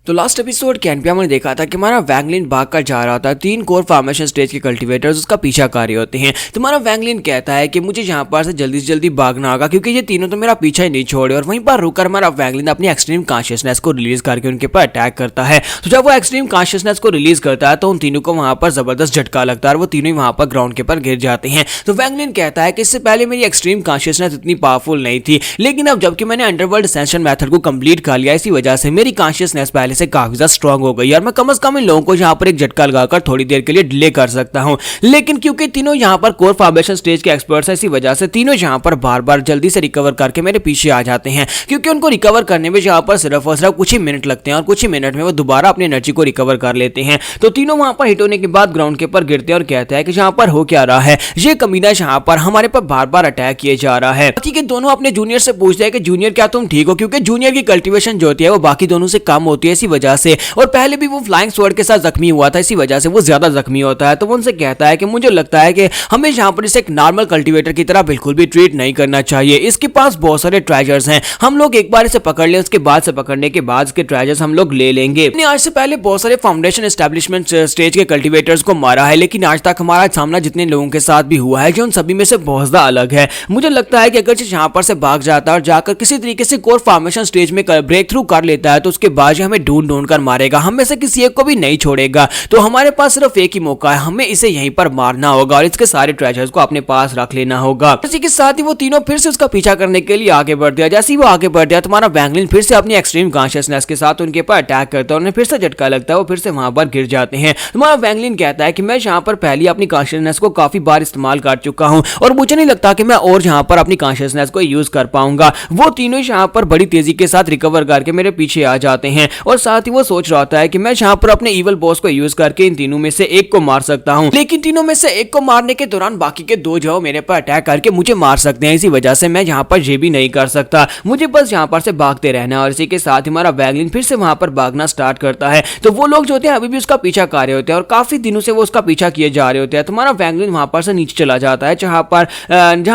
तो last episode के and पे हमने देखा था कि हमारा वैंगलिन भाग कर जा रहा था। 3 कोर फॉर्मेशन स्टेज के कल्टीवेटर्स उसका पीछा कर रहे होते हैं। तो हमारा वैंगलिन कहता है कि मुझे यहाँ पर से जल्दी भागना होगा क्योंकि ये तीनों तो मेरा पीछा ही नहीं छोड़े। और वहीं पर रुककर हमारा वैंगलिन अपनी एक्सट्रीम कॉन्शियसनेस को रिलीज करके उनके पर अटैक करता है। तो जब वो एक्सट्रीम कॉन्शियसनेस को रिलीज करता है तो उन तीनों को वहां पर जबरदस्त झटका लगता है और वो तीनों ही वहां पर ग्राउंड के पर गिर जाते हैं। तो वैंगलिन कहता है कि इससे पहले मेरी एक्सट्रीम कॉन्शियसनेस इतनी पावरफुल नहीं थी, लेकिन अब जबकि मैंने अंडरवर्ल्ड असेंशन मेथड को कंप्लीट कर लिया, इसी वजह से मेरी कॉन्शियसनेस पहले से काफी ज्यादा स्ट्रांग हो गई और मैं कम से कम इन लोगों को यहाँ पर एक झटका लगाकर थोड़ी देर के लिए डिले कर सकता हूँ। लेकिन क्योंकि तीनों यहाँ पर कोर फॉर्मेशन स्टेज के एक्सपर्ट्स हैं, इसी वजह से तीनों यहाँ पर बार बार जल्दी से रिकवर करके मेरे पीछे आ जाते हैं, क्योंकि उनको रिकवर करने में यहाँ पर सिर्फ और सिर्फ कुछ ही मिनट लगते हैं और कुछ ही मिनट में वो दोबारा अपनी एनर्जी को रिकवर कर लेते हैं। तो तीनों वहां पर हिट होने के बाद ग्राउंड के ऊपर गिरते हैं और कहते हैं कि यहाँ पर हो क्या रहा है, ये कमीना यहाँ पर हमारे पर बार बार अटैक किए जा रहा है। बाकी के दोनों अपने जूनियर से पूछते हैं कि जूनियर क्या तुम ठीक हो, क्योंकि जूनियर की कल्टीवेशन जो होती है वो बाकी दोनों से कम होती है इसी वजह से, और पहले भी वो फ्लाइंग स्वॉर्ड के साथ जख्मी हुआ था, इसी वजह से वो ज्यादा जख्मी होता है। तो वो उनसे कहता है कि मुझे लगता है कि हमें यहाँ पर इसे एक नॉर्मल कल्टीवेटर की तरह बिल्कुल भी ट्रीट नहीं करना चाहिए, इसके पास बहुत सारे ट्रेजर्स हैं, हम लोग एक बार इसे पकड़ ले, उसके बाद से पकड़ने के बाद इसके ट्रेजर्स हम लोग ले लेंगे। आज से पहले बहुत सारे फाउंडेशन एस्टेब्लिशमेंट स्टेज के कल्टीवेटर्स को मारा है, लेकिन आज तक हमारा सामना जितने लोगों के साथ भी हुआ है जो उन सभी में से बहुत ज्यादा अलग है। मुझे लगता है कि अगर यहाँ पर से भाग जाता है और जाकर किसी तरीके से कोर फॉर्मेशन स्टेज में ब्रेक थ्रू कर लेता है तो उसके बाद हमें ढूंढ कर मारेगा, हम में से किसी एक को भी नहीं छोड़ेगा। तो हमारे पास सिर्फ एक ही मौका है, हमें इसे यहीं पर मारना होगा और इसके सारे ट्रेजर्स को अपने पास रख लेना होगा। इसी के साथ ही वो तीनों फिर से उसका पीछा करने के लिए आगे बढ़ दिया। जैसे ही वो आगे बढ़ दिया तुम्हारा वैंगलिन फिर से अपनी एक्सट्रीम कॉन्शियसनेस के साथ उनके पर अटैक करता है, उन्हें फिर से झटका लगता है, वो फिर से वहां पर गिर जाते हैं। तुम्हारा वैंगलिन कहता है कि मैं यहाँ पर पहले अपनी कॉन्शियसनेस को काफी बार इस्तेमाल कर चुका हूँ और मुझे नहीं लगता कि मैं और यहाँ पर अपनी कॉन्शियसनेस को यूज कर पाऊंगा। वो तीनों यहाँ पर बड़ी तेजी के साथ रिकवर करके मेरे पीछे आ जाते हैं और साथ ही वो सोच रहा होता है कि मैं यहाँ पर अपने इवल बॉस को यूज करके इन तीनों में से एक को मार सकता हूँ, लेकिन तीनों में से एक को मारने के दौरान बाकी के दो जो मेरे पर अटैक करके मुझे मार सकते हैं, इसी वजह से मैं यहाँ पर ये भी नहीं कर सकता, मुझे बस यहाँ पर से भागते रहना। और इसी के साथ हमारा वैंगलिन फिर से वहां पर भागना स्टार्ट करता है। तो वो लोग जो होते हैं अभी भी उसका पीछा कर रहे होते हैं और काफी दिनों से वो उसका पीछा किए जा रहे होते हैं। तुम्हारा वैंगलिन वहां पर से नीचे चला जाता है जहां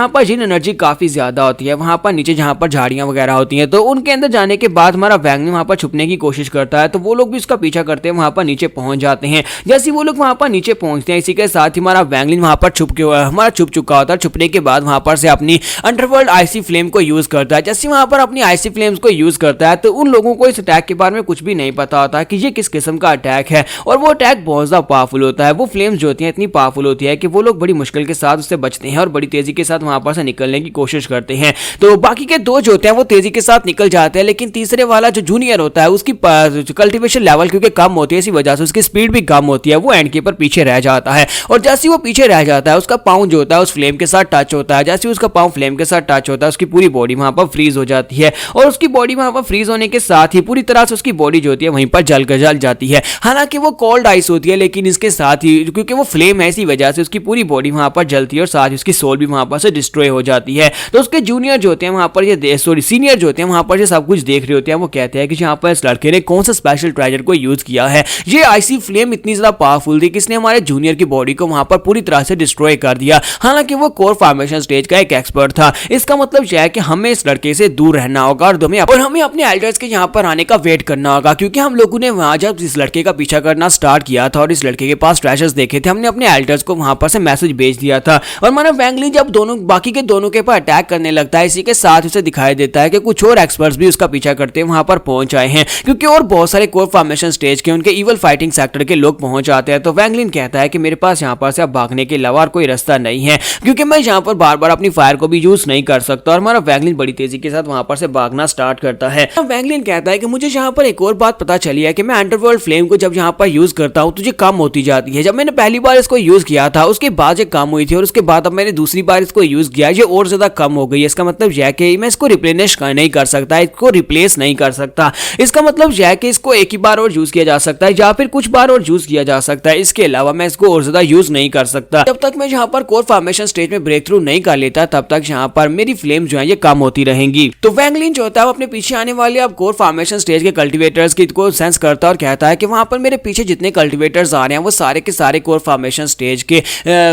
पर जिन एनर्जी काफी ज्यादा होती है, वहां पर नीचे जहां पर झाड़ियां वगैरह होती हैं, तो उनके अंदर जाने के बाद हमारा वैंगलिन वहां पर छुपने की कोशिश करता है। तो वो लोग भी उसका पीछा करते हैं, वहां पर नीचे पहुंच जाते हैं। जैसे वो लोग वहां पर नीचे पहुंचते हैं, इसी के साथ ही हमारा वैंगलिन वहां पर छुप चुका होता है। छुपने के बाद वहां पर से अपनी अंडरवर्ल्ड आईसी फ्लेम को यूज करता है। जैसे वहां पर अपनी आईसी फ्लेम्स को यूज करता है तो उन लोगों को इस अटैक के बारे में कुछ भी नहीं पता होता कि ये किस किस्म का अटैक है, और वो अटैक बहुत ज्यादा पावरफुल होता है। वो फ्लेम्स जो होती हैं इतनी पावरफुल होती है कि वो लोग बड़ी मुश्किल के साथ उससे बचते हैं और बड़ी तेजी के साथ वहां पर से निकलने की कोशिश करते हैं। तो बाकी के दो जो होते हैं वो तेजी के साथ निकल जाते हैं, लेकिन तीसरे वाला जो जूनियर होता है उसकी कल्टीवेशन लेवल क्योंकि कम होती है, इसी वजह से उसकी स्पीड भी कम होती है, वो एंड के पर पीछे रह जाता है। और जैसे वो पीछे रह जाता है उसका पाँव जो होता है उस फ्लेम के साथ टच होता है। जैसे उसका पाँव फ्लेम के साथ टच होता है उसकी पूरी बॉडी वहां पर फ्रीज हो जाती है, और उसकी बॉडी वहां पर फ्रीज होने के साथ ही पूरी तरह से उसकी बॉडी जो होती है वहीं पर जल जाती है। हालांकि वो कोल्ड आइस होती है, लेकिन इसके साथ ही क्योंकि वो फ्लेम है इसी वजह से उसकी पूरी बॉडी वहां पर जलती है और साथ ही उसकी सोल भी वहां पर से डिस्ट्रॉय हो जाती है। तो उसके जूनियर जो होते हैं वहां पर सीनियर जो होते हैं वहां पर ये सब कुछ देख रहे होते हैं। वो कहते हैं कि यहाँ पर इस लड़के ने कौन सा स्पेशल ट्रेजर को यूज किया है, ये आईसी फ्लेम इतनी ज्यादा पावरफुल थी कि इसने हमारे जूनियर की बॉडी को वहां पर पूरी तरह से डिस्ट्रॉय कर दिया। हालांकि वो कोर फॉर्मेशन स्टेज का एक एक्सपर्ट था। इसका मतलब यह है कि हमें इस लड़के से दूर रहना होगा और हमें अपने एल्डर्स के यहाँ पर आने का वेट करना होगा, क्योंकि हम लोगों ने वहां जब इस लड़के का पीछा करना स्टार्ट किया था और इस लड़के के पास ट्रेजर्स देखे थे, हमने अपने एल्डर्स को वहां पर से मैसेज भेज दिया था। और हमारा वैंगलिन जब बाकी के दोनों के पर अटैक करने लगता है, इसी के साथ उसे दिखाई देता है कि कुछ और एक्सपर्ट्स भी उसका पीछा करते हैं वहां पर पहुंच आए हैं, क्योंकि और बहुत सारे कोर फॉर्मेशन स्टेज के उनके इवल फाइटिंग सेक्टर के लोग पहुंच आते हैं। तो वैंगलिन कहता है कि मेरे पास यहाँ पर से अब भागने के अलावा कोई रास्ता नहीं है, क्योंकि मैं यहाँ पर बार बार अपनी फायर को भी यूज नहीं कर सकता। और हमारा वैंगलिन बड़ी तेजी के साथ वहां पर से भागना स्टार्ट करता है। वैंगलिन कहता है कि मुझे यहाँ पर एक और बात पता चली है कि मैं अंडरवर्ल्ड फ्लेम को जब यहाँ पर यूज करता हूँ तो ये कम होती जाती है। जब मैंने पहली बार इसको यूज किया था उसके बाद ये कम हुई थी, और उसके बाद अब मैंने दूसरी बार इसको यूज किया ये और ज्यादा कम हो गई है। इसका मतलब यह है कि मैं इसको रिप्लेनिश नहीं कर सकता, इसको रिप्लेस नहीं कर सकता। इसका मतलब यह है कि इसको एक ही बार और यूज किया जा सकता है या फिर कुछ बार और यूज किया जा सकता है, इसके अलावा मैं इसको और ज्यादा यूज नहीं कर सकता। जब तक मैं यहाँ पर कोर फॉर्मेशन स्टेज में ब्रेक थ्रू नहीं कर लेता तब तक यहाँ पर मेरी फ्लेम जो है ये कम होती रहेंगी। तो वैंगलिन जो होता है वो अपने पीछे आने वाले अब कोर फॉर्मेशन स्टेज के कल्टीवेटर्स को सेंस करता है और कहता है कि वहां पर मेरे पीछे जितने कल्टीवेटर्स आ रहे हैं वो सारे के सारे कोर फॉर्मेशन स्टेज के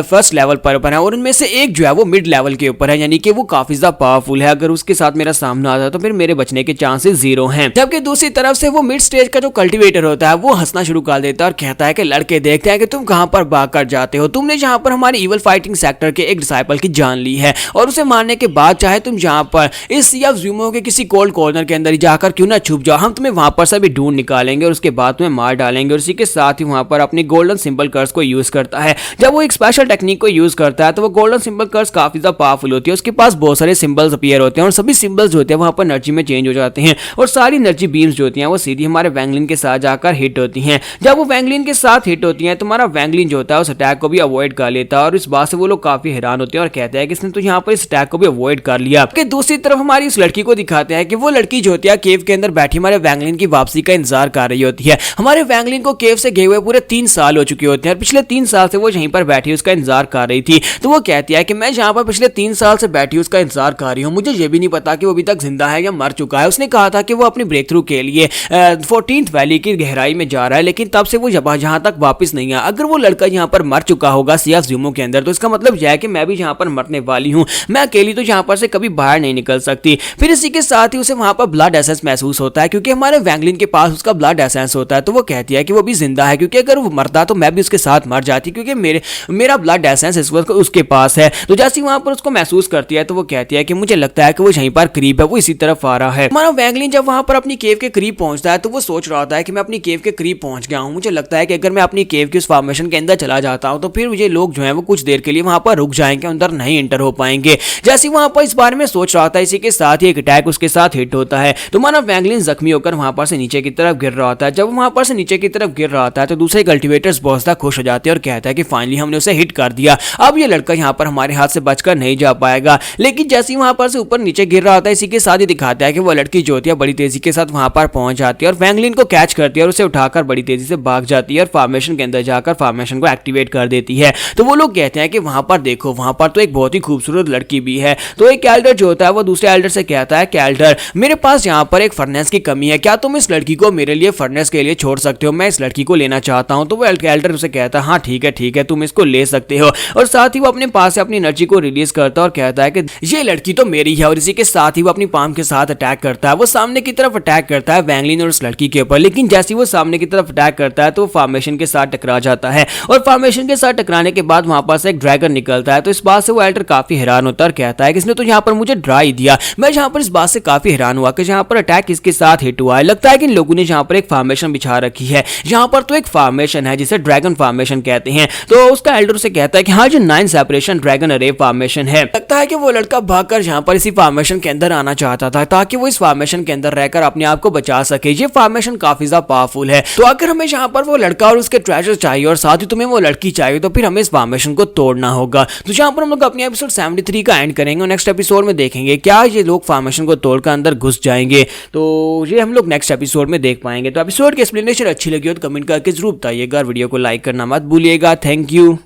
फर्स्ट लेवल पर है, और उनमें से एक जो है वो मिड लेवल के ऊपर है, यानी कि वो काफी ज्यादा पावरफुल है। अगर उसके साथ मेरा सामना आता है तो फिर मेरे बचने के चांसेस 0 हैं। जबकि दूसरी तरफ से वो मिड स्टेज का जो कल्टीवेटर होता है वो हंसना शुरू कर देता है और कहता है कि लड़के देखते हैं कि तुम कहां पर भाग कर जाते हो, तुमने जहां पर हमारे इवल फाइटिंग सेक्टर के एक डिसाइपल की जान ली है और उसे मारने के बाद चाहे तुम जहां पर इस सी ऑफ ज़ूमो के किसी कोल्ड कॉर्नर के अंदर ही जाकर क्यों ना छुप जाओ, हम तुम्हें वहां पर से भी ढूंढ निकालेंगे और उसके बाद तुम्हें मार डालेंगे। और इसी के साथ ही वहां पर अपनी गोल्डन सिंबल कर्स को यूज करता है। जब वो एक स्पेशल टेक्निक को यूज करता है तो वो गोल्डन सिंबल कर्स काफी ज्यादा पावरफुल होती है, उसके पास बहुत सारे सिंबल्स अपीयर होते हैं और सभी सिंबल्स जो होते हैं वहां पर एनर्जी में चेंज हो जाते हैं और सारी एनर्जी बीम्स जो होती हैं वो सीधी हमारे वैंगलिन के साथ जाकर हिट होती हैं। जब वो वैंगलिन के साथ हिट होती हैं तो हमारा वैंगलिन जो होता है उस अटैक को भी अवॉइड कर लेता है और इस बात से वो लोग काफी हैरान होते हैं और कहते हैं कि इसने तो यहाँ पर इस अटैक को भी अवॉइड कर लिया। कि दूसरी तरफ हमारी उस लड़की को दिखाते हैं कि वो लड़की जो होती है केव के अंदर बैठी हमारे वैंगलिन की वापसी का इंतजार कर रही होती है। हमारे वैंगलिन को केव से गए हुए पूरे 3 साल हो चुके होते हैं और पिछले 3 साल से वो यहीं पर बैठी उसका इंतजार कर रही थी। तो वो कहती है कि मैं जहां पर पिछले 3 साल से बैठी उसका इंतजार कर रही हूँ, मुझे ये भी नहीं पता कि वो अभी तक जिंदा है या मर चुका है। उसने कहा था कि वो अपनी ब्रेक थ्रू के लिए 14th वैली की गहराई में जा रहा है, लेकिन तब से वो जहां तक वापस नहीं आया। अगर वो लड़का यहाँ पर मर चुका होगा सी ऑफ ज़ूमो के अंदर तो इसका मतलब यह है कि मैं भी यहाँ पर मरने वाली हूँ, मैं अकेली तो यहाँ पर से कभी बाहर नहीं निकल सकती। फिर इसी के साथ ही उसे वहां पर ब्लड एसेंस महसूस होता है क्योंकि हमारे वैंगलिन के पास उसका ब्लड एसेंस होता है। तो वो कहती है कि वो भी जिंदा है क्योंकि अगर वो मरता तो मैं भी उसके साथ मर जाती क्योंकि मेरा ब्लड एसेंस इस वक्त उसके पास है। तो जैसे वहां पर उसको महसूस करती है तो वो कहती है कि मुझे लगता है कि वो यहीं पर करीब है, वो इसी तरफ आ रहा है। हमारा वैंगलिन जब वहां पर अपनी केव के करीब पहुंचता है तो वो सोच रहा होता है कि मैं अपनी केव के करीब पहुंच गया हूं, मुझे लगता है कि अगर मैं अपनी केव की उस फॉर्मेशन के अंदर चला जाता हूं तो फिर मुझे लोग जो है वो कुछ देर के लिए वहां पर रुक जाएंगे, अंदर नहीं एंटर हो पाएंगे। जैसे वहां पर इस बारे में सोच रहा था इसी के साथ ही एक अटैक उसके साथ हिट होता है तो हमारा वैंगलिन जख्मी होकर वहां पर से नीचे की तरफ गिर रहा होता है। जब वहां पर से नीचे की तरफ गिर रहा होता है तो दूसरे कल्टीवेटर्स बहुत ज्यादा खुश हो जाते हैं और कहता है कि फाइनली हमने उसे हिट कर दिया, अब ये लड़का यहाँ पर हमारे हाथ से बचकर नहीं जा पाएगा। लेकिन जैसे ही वहां पर से ऊपर नीचे गिर रहा होता है इसी के साथ ही दिखाता है कि वो लड़की जो होती है बड़ी तेजी के साथ वहां पर पहुंच जाती है और वैंगलिन को कैच करती है और उसे उठाकर बड़ी तेजी से भाग जाती है और फॉर्मेशन के अंदर जाकर फॉर्मेशन को एक्टिवेट कर देती है। तो वो लोग कहते हैं कि वहां पर देखो, वहां पर तो एक बहुत ही खूबसूरत लड़की भी है। तो एक एल्डर जो होता है वो दूसरे एल्डर से कहता है कि एल्डर मेरे पास यहाँ पर एक फर्नेस की कमी है, क्या तुम इस लड़की को मेरे लिए फर्नेस के लिए छोड़ सकते हो, मैं इस लड़की को लेना चाहता हूँ। तो वो एल्डर उसे कहता है हाँ ठीक है तुम इसको ले सकते हो और साथ ही वो अपने पास से अपनी एनर्जी को रिलीज करता है और कहता है कि ये लड़की तो मेरी है। और इसी के साथ ही वो अपनी पाम के साथ अटैक करता है, वो सामने की तरफ अटैक करता है वैंगलिन और उस लड़की के ऊपर। लेकिन जैसे वो सामने की तरफ अटैक करता है तो वो फॉर्मेशन के साथ टकरा जाता है और फॉर्मेशन के साथ टकराने के बाद वहां पर से एक ड्रैगन निकलता है। तो इस बात से वो एल्डर काफी हैरान होता है और कहता है कि इसने तो यहाँ पर मुझे डरा ही दिया। मैं यहाँ पर इस बात से काफी हैरान हुआ कि यहाँ पर अटैक इसके साथ हिट हुआ है, लगता है कि इन लोगों ने यहाँ पर एक फॉर्मेशन बिछा रखी है। यहाँ पर तो एक फॉर्मेशन है जिसे ड्रैगन फॉर्मेशन कहते हैं। तो उसका एल्डर उसे कहता है कि हाँ जो 9 सेपरेशन ड्रैगन अरे फॉर्मेशन है। लगता है कि वो लड़का भागकर यहाँ पर इसी फॉर्मेशन के अंदर आना चाहता था ताकि वो इस फॉर्मेशन के अंदर रहकर अपने आप को बचा सके। ये फॉर्मेशन काफी ज्यादा पावरफुल है। तो अगर हमें यहाँ पर वो लड़का और उसके ट्रेजर चाहिए और साथ ही तुम्हें वो लड़की चाहिए तो फिर हमें इस फॉर्मेशन को तोड़ना होगा। तो यहाँ पर हम लोग अपने एपिसोड 73 का एंड करेंगे और नेक्स्ट एपिसोड में देखेंगे क्या ये लोग फॉर्मेशन को तोड़कर अंदर घुस जाएंगे। तो ये हम लोग नेक्स्ट एपिसोड में देख पाएंगे। तो एपिसोड की एक्सप्लेनेशन अच्छी लगी हो तो कमेंट करके जरूर बताइएगा, वीडियो को लाइक करना मत भूलिएगा। Thank you.